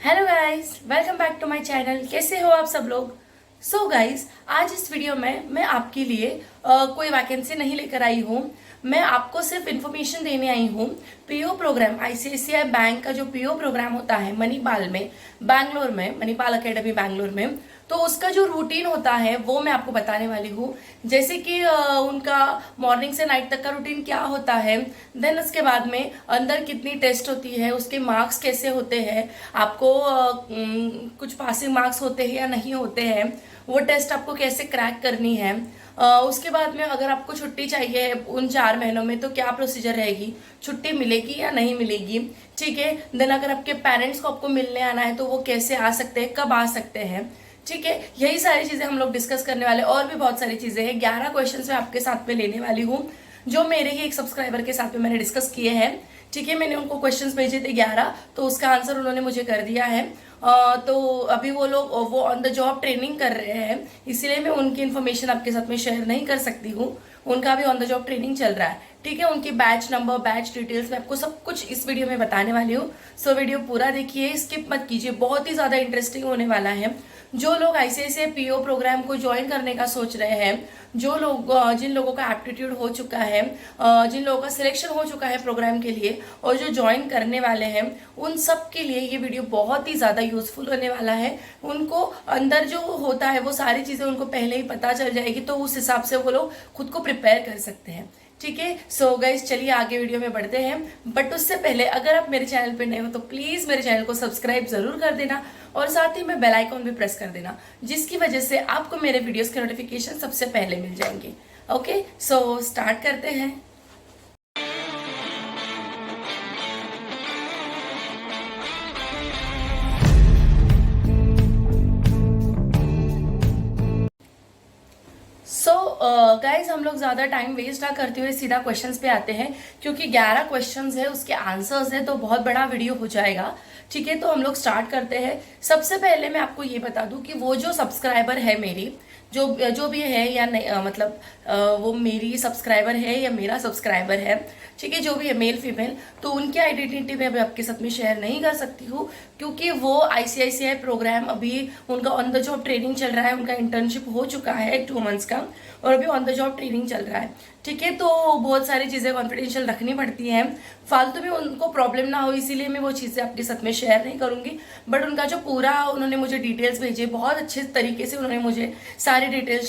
Hello guys, welcome back to my channel. कैसे हो आप सब लोग? सो गाइस, आज इस वीडियो में मैं आपके लिए कोई वैकेंसी नहीं लेकर आई हूँ। मैं आपको सिर्फ इन्फॉर्मेशन देने आई हूँ। पीओ प्रोग्राम, आईसीआईसीआई बैंक का जो पीओ प्रोग्राम होता है मणिपाल में, बैंगलोर में, मणिपाल अकेडमी बैंगलोर में, तो उसका जो रूटीन होता है वो मैं आपको बताने वाली हूँ। जैसे कि उनका मॉर्निंग से नाइट तक का रूटीन क्या होता है, देन उसके बाद में अंदर कितनी टेस्ट होती है, उसके मार्क्स कैसे होते हैं, आपको कुछ पासिंग मार्क्स होते हैं या नहीं होते हैं, वो टेस्ट आपको कैसे क्रैक करनी है। उसके बाद में अगर आपको छुट्टी चाहिए उन 4 महीनों में तो क्या प्रोसीजर रहेगी, छुट्टी मिलेगी या नहीं मिलेगी। ठीक है। देन अगर आपके पेरेंट्स को आपको मिलने आना है तो वो कैसे आ सकते हैं, कब आ सकते हैं। ठीक है, यही सारी चीजें हम लोग डिस्कस करने वाले। और भी बहुत सारी चीजें हैं। 11 क्वेश्चन मैं आपके साथ में लेने वाली हूँ, जो मेरे ही एक सब्सक्राइबर के साथ में मैंने डिस्कस किए हैं। ठीक है, मैंने उनको क्वेश्चंस भेजे थे 11, तो उसका आंसर उन्होंने मुझे कर दिया है। तो अभी वो लोग वो ऑन द जॉब ट्रेनिंग कर रहे हैं, इसलिए मैं उनकी इन्फॉर्मेशन आपके साथ में शेयर नहीं कर सकती हूँ। उनका भी ऑन द जॉब ट्रेनिंग चल रहा है। ठीक है, उनकी बैच नंबर, बैच डिटेल्स मैं आपको सब कुछ इस वीडियो में बताने वाली हूँ। सो वीडियो पूरा देखिए, स्किप मत कीजिए, बहुत ही ज्यादा इंटरेस्टिंग होने वाला है। जो लोग आईसीआईसीआई पीओ प्रोग्राम को ज्वाइन करने का सोच रहे हैं, जो लोग जिन लोगों का एप्टीट्यूड हो चुका है, जिन लोगों का सिलेक्शन हो चुका है प्रोग्राम के लिए, और जो ज्वाइन करने वाले हैं, उन सब के लिए ये वीडियो बहुत ही ज्यादा यूजफुल होने वाला है। उनको अंदर जो होता है वो सारी चीजें उनको पहले ही पता चल जाएगी, तो उस हिसाब से वो लोग खुद को प्रिपेयर कर सकते हैं। ठीक है। सो गाइज, चलिए आगे वीडियो में बढ़ते हैं। बट उससे पहले अगर आप मेरे चैनल पे नए हो तो प्लीज मेरे चैनल को सब्सक्राइब जरूर कर देना, और साथ ही में बेल आइकॉन भी प्रेस कर देना, जिसकी वजह से आपको मेरे वीडियोस के नोटिफिकेशन सबसे पहले मिल जाएंगे। ओके, सो स्टार्ट करते हैं। सो गाइज, हम लोग ज्यादा टाइम वेस्ट ना करते हुए सीधा क्वेश्चंस पे आते हैं, क्योंकि 11 क्वेश्चंस है, उसके आंसर्स है, तो बहुत बड़ा वीडियो हो जाएगा। ठीक है, तो हम लोग स्टार्ट करते हैं। सबसे पहले मैं आपको ये बता दूं कि वो जो सब्सक्राइबर है मेरी, जो जो भी है या नहीं, मतलब वो मेरी सब्सक्राइबर है या मेरा सब्सक्राइबर है, ठीक है, जो भी है, मेल फीमेल, तो उनकी आइडेंटिटी मैं अभी आपके साथ में शेयर नहीं कर सकती हूँ, क्योंकि वो आईसीआईसीआई प्रोग्राम अभी उनका ऑन द जॉब ट्रेनिंग चल रहा है। उनका इंटर्नशिप हो चुका है 2 मंथ्स का, और अभी ऑन द जॉब ट्रेनिंग चल रहा है। ठीक है, तो बहुत सारी चीजें कॉन्फिडेंशियल रखनी पड़ती हैं, फालतू में उनको प्रॉब्लम ना हो, इसीलिए मैं वो चीजें आपके साथ में शेयर नहीं करूंगी। बट उनका जो पूरा उन्होंने मुझे डिटेल्स भेजे, बहुत अच्छे तरीके से उन्होंने मुझे सारी डिटेल्स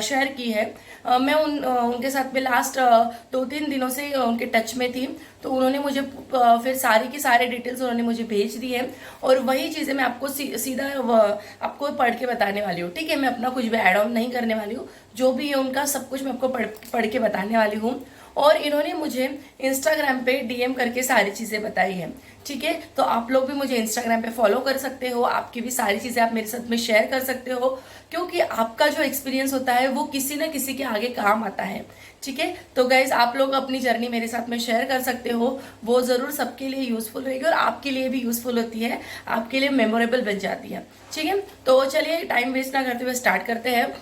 शेयर की है। मैं उनके साथ में लास्ट 2-3 दिनों से उनके टच में थी, तो उन्होंने मुझे फिर सारी की सारी डिटेल्स उन्होंने मुझे भेज दी है, और वही चीजें मैं आपको सीधा आपको पढ़ के बताने वाली हूँ। ठीक है, मैं अपना कुछ भी एड ऑन नहीं करने वाली हूँ, जो भी है उनका सब कुछ मैं आपको पढ़ के बताने वाली हूँ। और इन्होंने मुझे इंस्टाग्राम पे डीएम करके सारी चीजें बताई है। ठीक है, तो आप लोग भी मुझे इंस्टाग्राम पे फॉलो कर सकते हो, आपकी भी सारी चीजें आप मेरे साथ में शेयर कर सकते हो, क्योंकि आपका जो एक्सपीरियंस होता है वो किसी न किसी के आगे काम आता है। ठीक है, तो गाइज, आप लोग अपनी जर्नी मेरे साथ में शेयर कर सकते हो, वो जरूर सबके लिए यूजफुल रहेगी, और आपके लिए भी यूजफुल होती है, आपके लिए मेमोरेबल बन जाती है। ठीक है, तो चलिए टाइम वेस्ट ना करते हुए स्टार्ट करते हैं।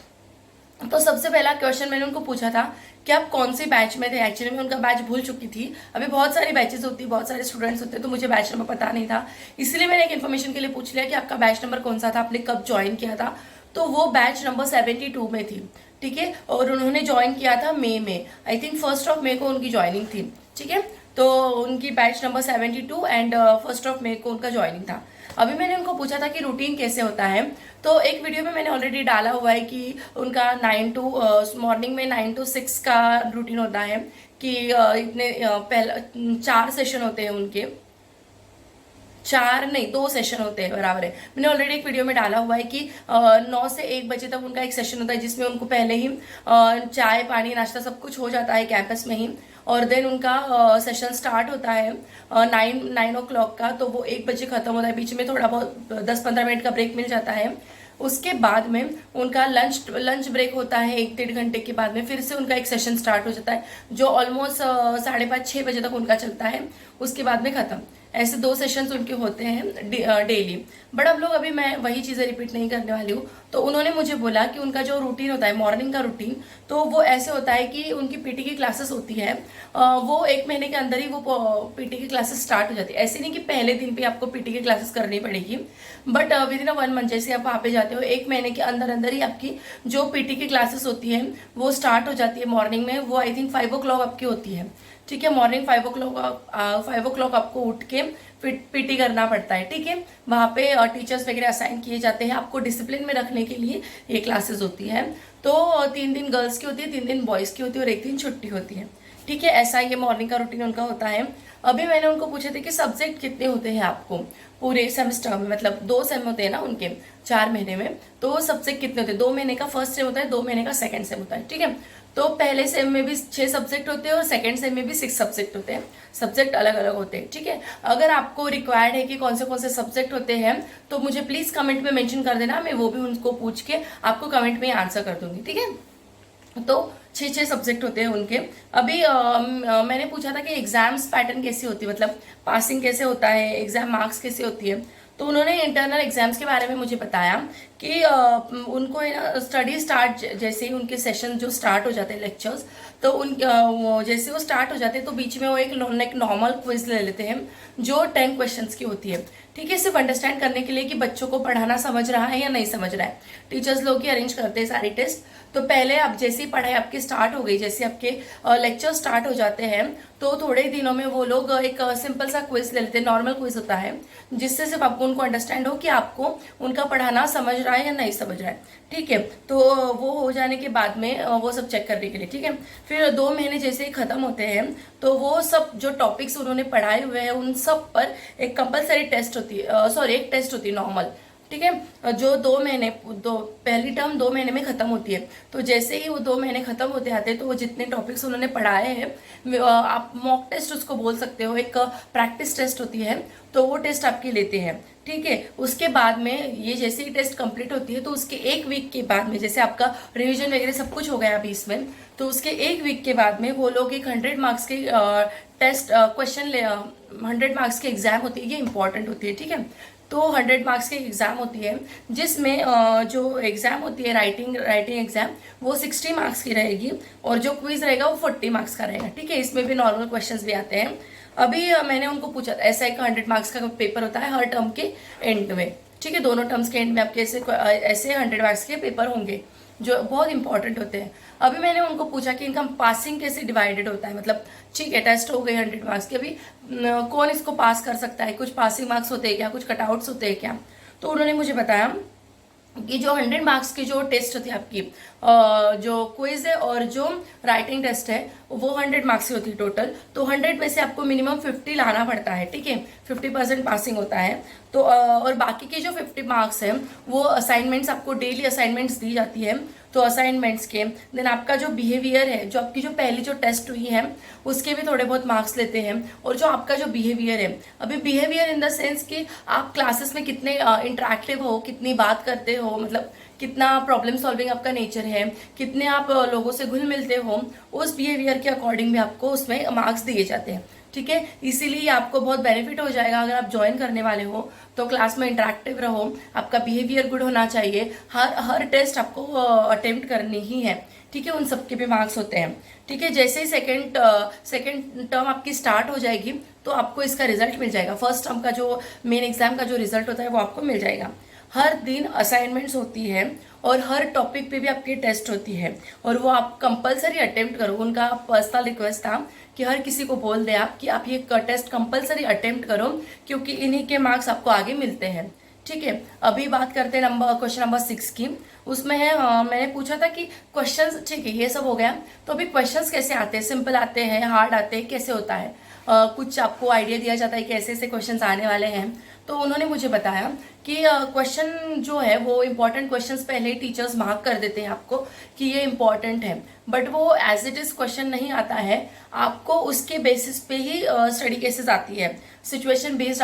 तो सबसे पहला क्वेश्चन मैंने उनको पूछा था कि आप कौन सी बैच में थे। एक्चुअली मैं उनका बैच भूल चुकी थी, अभी बहुत सारी बैचेस होती, बहुत सारे स्टूडेंट्स होते, तो मुझे बैच नंबर पता नहीं था, इसलिए मैंने एक इन्फॉर्मेशन के लिए पूछ लिया कि आपका बैच नंबर कौन सा था, आपने कब ज्वाइन किया था। तो वो बैच नंबर 72 में थी। ठीक है, और उन्होंने ज्वाइन किया था मई में, आई थिंक 1 मई को उनकी ज्वाइनिंग थी। ठीक है, तो उनकी बैच नंबर 72 एंड 1 मई को उनका ज्वाइनिंग था। अभी मैंने उनको पूछा था कि रूटीन कैसे होता है, तो एक वीडियो में मैंने ऑलरेडी डाला हुआ है कि उनका मॉर्निंग में 9 to 6 का रूटीन होता है, कि इतने पहला 4 सेशन होते हैं उनके, 4 नहीं 2 सेशन होते हैं, बराबर है। मैंने ऑलरेडी एक वीडियो में डाला हुआ है कि 9 से 1 बजे तक उनका एक सेशन होता है, जिसमें उनको पहले ही चाय पानी नाश्ता सब कुछ हो जाता है कैंपस में ही, और देन उनका सेशन स्टार्ट होता है 9 o'clock का, तो वो 1 बजे खत्म होता है। बीच में थोड़ा बहुत 10-15 मिनट का ब्रेक मिल जाता है। उसके बाद में उनका लंच ब्रेक होता है 1-1.5 घंटे के बाद में, फिर से उनका एक सेशन स्टार्ट हो जाता है, जो ऑलमोस्ट 5:30-6 बजे तक उनका चलता है, उसके बाद में खत्म। ऐसे 2 सेशंस उनके होते हैं डेली। बट अब लोग अभी मैं वही चीज़ें रिपीट नहीं करने वाली हूँ। तो उन्होंने मुझे बोला कि उनका जो रूटीन होता है मॉर्निंग का रूटीन, तो वो ऐसे होता है कि उनकी पीटी की क्लासेस होती है, वो 1 महीने के अंदर ही वो पीटी की क्लासेस स्टार्ट हो जाती है। ऐसे नहीं कि पहले दिन पे आपको पीटी की क्लासेस करनी पड़ेगी, बट विद इन 1 मंथ जैसे आप वहाँ पे जाते हो 1 महीने के अंदर अंदर ही आपकी जो पीटी की क्लासेस होती है वो स्टार्ट हो जाती है मॉर्निंग में। वो आई थिंक 5 o'clock आपकी होती है, ठीक है। मॉर्निंग 5 o'clock आपको उठ के पीटी करना पड़ता है, ठीक है। वहाँ पे टीचर्स वगैरह असाइन किए जाते हैं आपको डिसिप्लिन में रखने के लिए, ये क्लासेस होती है। तो 3 दिन गर्ल्स की होती है, 3 दिन बॉयज़ की होती है और 1 दिन छुट्टी होती है, ठीक है। ऐसा ये मॉर्निंग का रूटीन उनका होता है। अभी मैंने उनको पूछे थे कि सब्जेक्ट कितने होते हैं आपको पूरे सेमेस्टर में, मतलब 2 सेम होते हैं ना उनके 4 महीने में, तो सब्जेक्ट कितने होते हैं? 2 महीने का फर्स्ट सेम होता है, 2 महीने का सेकंड सेम होता है, ठीक है। तो पहले सेम में भी 6 सब्जेक्ट होते हैं और सेकंड सेम में भी 6 सब्जेक्ट होते हैं। सब्जेक्ट अलग अलग होते हैं, ठीक है। अगर आपको रिक्वायर्ड है कि कौन से सब्जेक्ट होते हैं तो मुझे प्लीज कमेंट में मेंशन कर देना, मैं वो भी उनको पूछ के आपको कमेंट में आंसर कर दूंगी, ठीक है। तो 6 सब्जेक्ट होते हैं उनके। अभी मैंने पूछा था कि एग्जाम्स पैटर्न कैसी होती है, मतलब पासिंग कैसे होता है, एग्जाम मार्क्स कैसे होती है। तो उन्होंने इंटरनल एग्जाम्स के बारे में मुझे बताया कि उनको है ना स्टडी स्टार्ट जैसे ही उनके सेशन जो स्टार्ट हो जाते हैं लेक्चर्स, तो जैसे वो स्टार्ट हो जाते हैं तो बीच में वो एक नॉर्मल क्विज ले लेते हैं जो 10 क्वेश्चंस की होती है, ठीक है। सिर्फ अंडरस्टैंड करने के लिए कि बच्चों को पढ़ाना समझ रहा है या नहीं समझ रहा है। टीचर्स लोग ही अरेंज करते हैं सारी टेस्ट। तो पहले अब जैसे ही पढ़ाई आपकी स्टार्ट हो गई, जैसे आपके लेक्चर स्टार्ट हो जाते हैं, तो थोड़े दिनों में वो लोग एक सिंपल सा क्विज ले लेते हैं, नॉर्मल क्विज होता है, जिससे सिर्फ आपको उनको अंडरस्टैंड हो कि आपको उनका पढ़ाना समझ रहा है या नहीं समझ रहा है, ठीक है। तो वो हो जाने के बाद में वो सब चेक करने के लिए, ठीक है। फिर 2 महीने जैसे ही खत्म होते हैं तो वो सब जो टॉपिक्स उन्होंने पढ़ाए हुए हैं उन सब पर एक कंपलसरी टेस्ट होती है, सॉरी एक टेस्ट होती है नॉर्मल, ठीक है। जो 2 महीने पहली टर्म 2 महीने में खत्म होती है। तो जैसे ही वो 2 महीने खत्म होते आते हैं तो वो जितने टॉपिक्स उन्होंने पढ़ाए हैं आप मॉक टेस्ट उसको बोल सकते हो, एक प्रैक्टिस टेस्ट होती है, तो वो टेस्ट आपकी लेते हैं, ठीक है। उसके बाद में ये जैसे ही टेस्ट कंप्लीट होती है तो उसके 1 वीक के बाद में, जैसे आपका रिविजन वगैरह सब कुछ हो गया अभी इसमें, तो उसके 1 वीक के बाद में वो लोग एक 100 मार्क्स के टेस्ट क्वेश्चन 100 मार्क्स की एग्जाम होती है, ये इंपॉर्टेंट होती है, ठीक है। तो 100 मार्क्स की एग्जाम होती है, जिसमें जो एग्जाम होती है राइटिंग एग्जाम वो 60 मार्क्स की रहेगी और जो क्विज रहेगा वो 40 मार्क्स का रहेगा, ठीक है। इसमें भी नॉर्मल क्वेश्चंस भी आते हैं। अभी मैंने उनको पूछा ऐसा एक 100 मार्क्स का पेपर होता है हर टर्म के एंड में, ठीक है। दोनों टर्म्स के एंड में आपके ऐसे 100 मार्क्स के पेपर होंगे जो बहुत इंपॉर्टेंट होते हैं। अभी मैंने उनको पूछा कि इनका पासिंग कैसे डिवाइडेड होता है, मतलब ठीक है टेस्ट हो गए 100 मार्क्स के, अभी कौन इसको पास कर सकता है, कुछ पासिंग मार्क्स होते हैं क्या, कुछ कटआउट्स होते हैं क्या। तो उन्होंने मुझे बताया कि जो 100 मार्क्स की जो टेस्ट होती है आपकी, जो क्विज है और जो राइटिंग टेस्ट है वो 100 मार्क्स की होती है टोटल। तो 100 में से आपको मिनिमम 50 लाना पड़ता है, ठीक है। 50% पासिंग होता है। तो और बाकी के जो 50 मार्क्स है वो असाइनमेंट्स, आपको डेली असाइनमेंट्स दी जाती है, तो असाइनमेंट्स के देन आपका जो बिहेवियर है, जो आपकी जो पहली जो टेस्ट हुई है उसके भी थोड़े बहुत मार्क्स लेते हैं। और जो आपका जो बिहेवियर है, अभी बिहेवियर इन द सेंस कि आप क्लासेस में कितने इंटरेक्टिव हो, कितनी बात करते हो, मतलब कितना प्रॉब्लम सॉल्विंग आपका नेचर है, कितने आप लोगों से घुल मिलते हो, उस बिहेवियर के अकॉर्डिंग भी आपको उसमें मार्क्स दिए जाते हैं, ठीक है। इसीलिए आपको बहुत बेनिफिट हो जाएगा अगर आप ज्वाइन करने वाले हो तो क्लास में इंटरेक्टिव रहो, आपका बिहेवियर गुड होना चाहिए, हर टेस्ट आपको अटेम्प्ट करनी ही है, ठीक है। उन सबके भी मार्क्स होते हैं, ठीक है। जैसे ही सेकेंड टर्म आपकी स्टार्ट हो जाएगी तो आपको इसका रिजल्ट मिल जाएगा। फर्स्ट टर्म का जो मेन एग्जाम का जो रिजल्ट होता है वो आपको मिल जाएगा। हर दिन असाइनमेंट्स होती है और हर टॉपिक पे भी आपकी टेस्ट होती है और वो आप कंपलसरी अटेम्प्ट करो। उनका पर्सनल रिक्वेस्ट था कि हर किसी को बोल दें आप कि आप ये टेस्ट कंपलसरी अटेम्प्ट करो, क्योंकि इन्हीं के मार्क्स आपको आगे मिलते हैं, ठीक है। अभी बात करते हैं क्वेश्चन नंबर 6 की। उसमें है मैंने पूछा था कि क्वेश्चंस, ठीक है ये सब हो गया, तो अभी क्वेश्चंस कैसे आते हैं, सिंपल आते हैं, हार्ड आते हैं, कैसे होता है, कुछ आपको आइडिया दिया जाता है कि ऐसे ऐसे क्वेश्चंस आने वाले हैं। तो उन्होंने मुझे बताया कि क्वेश्चन जो है वो इम्पॉर्टेंट क्वेश्चंस पहले टीचर्स मार्क कर देते हैं आपको कि ये इम्पॉर्टेंट है, बट वो एज इट इज क्वेश्चन नहीं आता है, आपको उसके बेसिस पे ही स्टडी केसेस आती है। सिचुएशन बेस्ड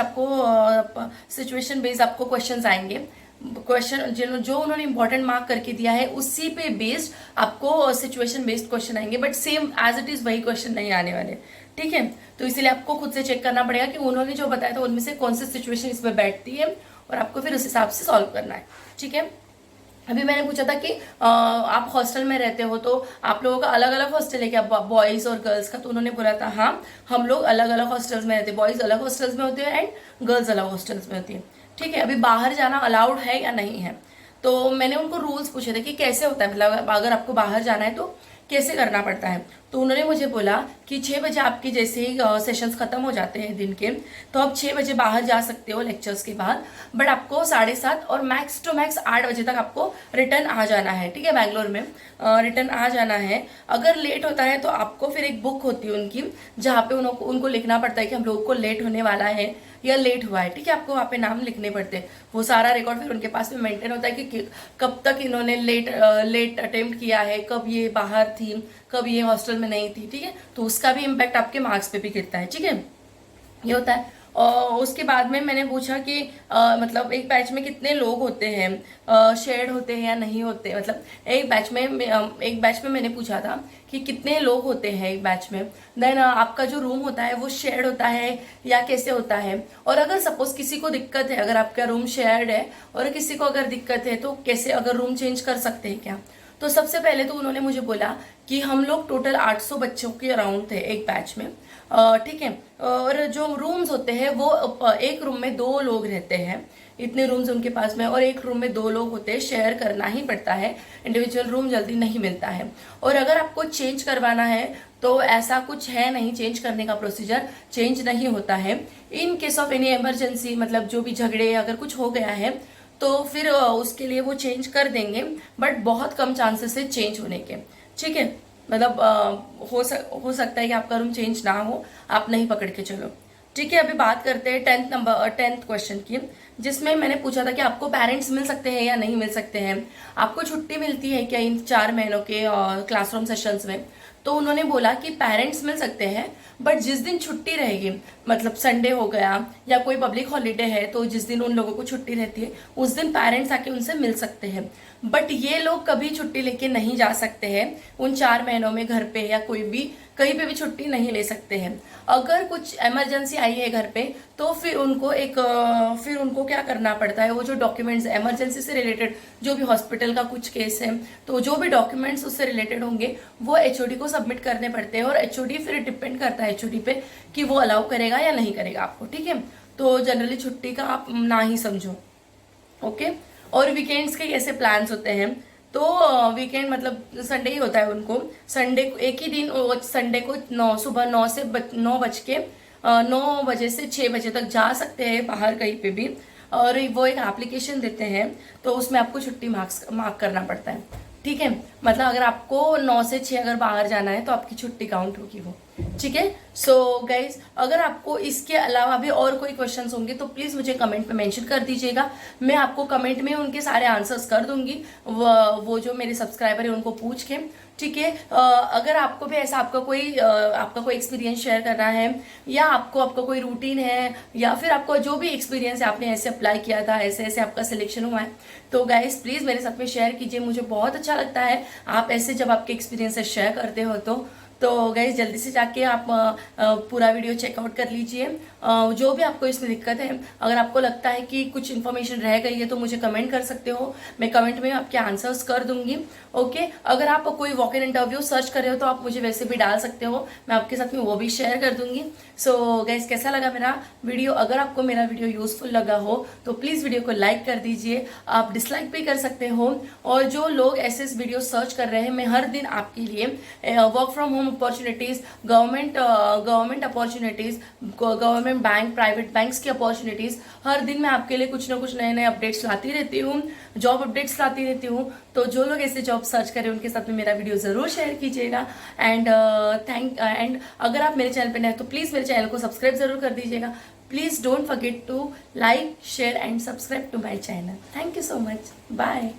आपको क्वेश्चंस आएंगे, क्वेश्चन जो उन्होंने इंपॉर्टेंट मार्क करके दिया है उसी पे बेस्ड आपको सिचुएशन बेस्ड क्वेश्चन आएंगे, but same as it is वही क्वेश्चन नहीं आने वाले, ठीक है। तो इसीलिए आपको खुद से चेक करना पड़ेगा कि उन्होंने जो बताया था उनमें से कौन सी सिचुएशन इसमें बैठती है और आपको फिर उस हिसाब से सॉल्व करना है, ठीक है। अभी मैंने पूछा था कि आप हॉस्टल में रहते हो तो आप लोगों का अलग अलग हॉस्टल है क्या, बॉयज़ और गर्ल्स का? तो उन्होंने बोला था हाँ, हम लोग अलग अलग हॉस्टल्स में रहते हैं, बॉयज़ अलग हॉस्टल्स में होते हैं एंड गर्ल्स अलग हॉस्टल्स में होती है, ठीक है। अभी बाहर जाना अलाउड है या नहीं है, तो मैंने उनको रूल्स पूछे थे कि कैसे होता है, मतलब अगर आपको बाहर जाना है तो कैसे करना पड़ता है। तो उन्होंने मुझे बोला कि 6 बजे आपके जैसे ही सेशंस खत्म हो जाते हैं दिन के, तो आप 6 बजे बाहर जा सकते हो लेक्चर्स के बाद, बट आपको 7:30 और मैक्स टू मैक्स 8 बजे तक आपको रिटर्न आ जाना है, ठीक है। बैंगलोर में रिटर्न आ जाना है। अगर लेट होता है तो आपको फिर एक बुक होती है उनकी, जहाँ पे उनको लिखना पड़ता है कि हम लोगों को लेट होने वाला है या लेट हुआ है, ठीक है। आपको वहाँ पे नाम लिखने पड़ते हैं, वो सारा रिकॉर्ड फिर उनके पास में मेंटेन होता है कि कब तक इन्होंने लेट अटेम्प्ट किया है, कब ये बाहर थी, कब ये हॉस्टल में नहीं थी, ठीक है। तो उसका भी इम्पैक्ट आपके मार्क्स पे भी गिरता है, ठीक है, ये होता है। और उसके बाद में मैंने पूछा कि मतलब एक बैच में कितने लोग होते हैं, शेयर्ड होते हैं या नहीं होते, मतलब एक बैच में मैंने पूछा था कि कितने लोग होते हैं एक बैच में, देन आपका जो रूम होता है वो शेयर्ड होता है या कैसे होता है, और अगर सपोज किसी को दिक्कत है, अगर आपका रूम शेयर्ड है और किसी को अगर दिक्कत है तो कैसे, अगर रूम चेंज कर सकते हैं क्या। तो सबसे पहले तो उन्होंने मुझे बोला कि हम लोग टोटल 800 बच्चों के अराउंड थे एक बैच में, ठीक है। और जो रूम्स होते हैं वो एक रूम में 2 लोग रहते हैं, इतने रूम्स उनके पास में, और एक रूम में 2 लोग होते हैं, शेयर करना ही पड़ता है, इंडिविजुअल रूम जल्दी नहीं मिलता है। और अगर आपको चेंज करवाना है तो ऐसा कुछ है नहीं, चेंज करने का प्रोसीजर चेंज नहीं होता है। In case of any emergency, मतलब जो भी झगड़े अगर कुछ हो गया है तो फिर उसके लिए वो चेंज कर देंगे, बट बहुत कम चांसेस है चेंज होने के, ठीक है। मतलब हो सकता है कि आपका रूम चेंज ना हो, आप नहीं पकड़ के चलो, ठीक है। अभी बात करते हैं 10th क्वेश्चन की, जिसमें मैंने पूछा था कि आपको पेरेंट्स मिल सकते हैं या नहीं मिल सकते हैं, आपको छुट्टी मिलती है क्या इन 4 महीनों के क्लासरूम सेशंस में। तो उन्होंने बोला कि पेरेंट्स मिल सकते हैं, बट जिस दिन छुट्टी रहेगी, मतलब संडे हो गया या कोई पब्लिक हॉलीडे है, तो जिस दिन उन लोगों को छुट्टी रहती है उस दिन पेरेंट्स आके उनसे मिल सकते हैं, बट ये लोग कभी छुट्टी लेके नहीं जा सकते हैं उन 4 महीनों में घर पे, या कोई भी कहीं पे भी छुट्टी नहीं ले सकते हैं। अगर कुछ इमरजेंसी आई है घर पे तो फिर उनको क्या करना पड़ता है, वो जो डॉक्यूमेंट्स इमरजेंसी से रिलेटेड, जो भी हॉस्पिटल का कुछ केस है तो जो भी डॉक्यूमेंट्स उससे रिलेटेड होंगे वो एचओडी को सबमिट करने पड़ते हैं, और एचओडी फिर डिपेंड करता है एचओडी पे कि वो अलाउ करेगा या नहीं करेगा आपको, ठीक है। तो जनरली छुट्टी का आप ना ही समझो, ओके। और वीकेंड्स के कैसे प्लान्स होते हैं, तो वीकेंड मतलब संडे ही होता है उनको, संडे को एक ही दिन, संडे को सुबह 9 बजे से 6 बजे तक जा सकते हैं बाहर कहीं पे भी, और वो एक एप्लीकेशन देते हैं तो उसमें आपको छुट्टी मार्क करना पड़ता है, ठीक है। मतलब अगर आपको 9 से 6 अगर बाहर जाना है तो आपकी छुट्टी काउंट होगी वो, ठीक है। सो गाइज, अगर आपको इसके अलावा भी और कोई क्वेश्चंस होंगे तो प्लीज मुझे कमेंट में मेंशन कर दीजिएगा, मैं आपको कमेंट में उनके सारे आंसर्स कर दूंगी, वो जो मेरे सब्सक्राइबर है उनको पूछ के, ठीक है। अगर आपको भी ऐसा आपका कोई एक्सपीरियंस शेयर करना है, या आपका कोई रूटीन है, या फिर आपको जो भी एक्सपीरियंस है, आपने ऐसे अप्लाई किया था, ऐसे ऐसे आपका सिलेक्शन हुआ है, तो गाइस प्लीज मेरे साथ में शेयर कीजिए, मुझे बहुत अच्छा लगता है आप ऐसे जब आपके एक्सपीरियंसेस शेयर करते हो। तो गाइज जल्दी से जाके आप पूरा वीडियो चेकआउट कर लीजिए, जो भी आपको इसमें दिक्कत है, अगर आपको लगता है कि कुछ इन्फॉर्मेशन रह गई है तो मुझे कमेंट कर सकते हो, मैं कमेंट में आपके आंसर्स कर दूंगी, ओके। अगर आप कोई वॉक इन इंटरव्यू सर्च कर रहे हो तो आप मुझे वैसे भी डाल सकते हो, मैं आपके साथ में वो भी शेयर कर दूंगी। सो गाइज, कैसा लगा मेरा वीडियो? अगर आपको मेरा वीडियो यूजफुल लगा हो तो प्लीज वीडियो को लाइक कर दीजिए, आप डिसलाइक भी कर सकते हो। और जो लोग ऐसे वीडियो सर्च कर रहे हैं, मैं हर दिन आपके लिए work from home opportunities, government opportunities, government bank, private banks की अपॉर्चुनिटीज, हर दिन मैं आपके लिए कुछ ना कुछ नए नए अपडेट्स लाती रहती हूँ, जॉब अपडेट्स लाती रहती हूँ। तो जो लोग ऐसे जॉब सर्च करें उनके साथ में मेरा वीडियो जरूर शेयर कीजिएगा। एंड अगर आप मेरे चैनल पर नए तो प्लीज मेरे चैनल को सब्सक्राइब जरूर कर दीजिएगा। Please don't forget to like, share and subscribe to my channel. Thank you so much, bye.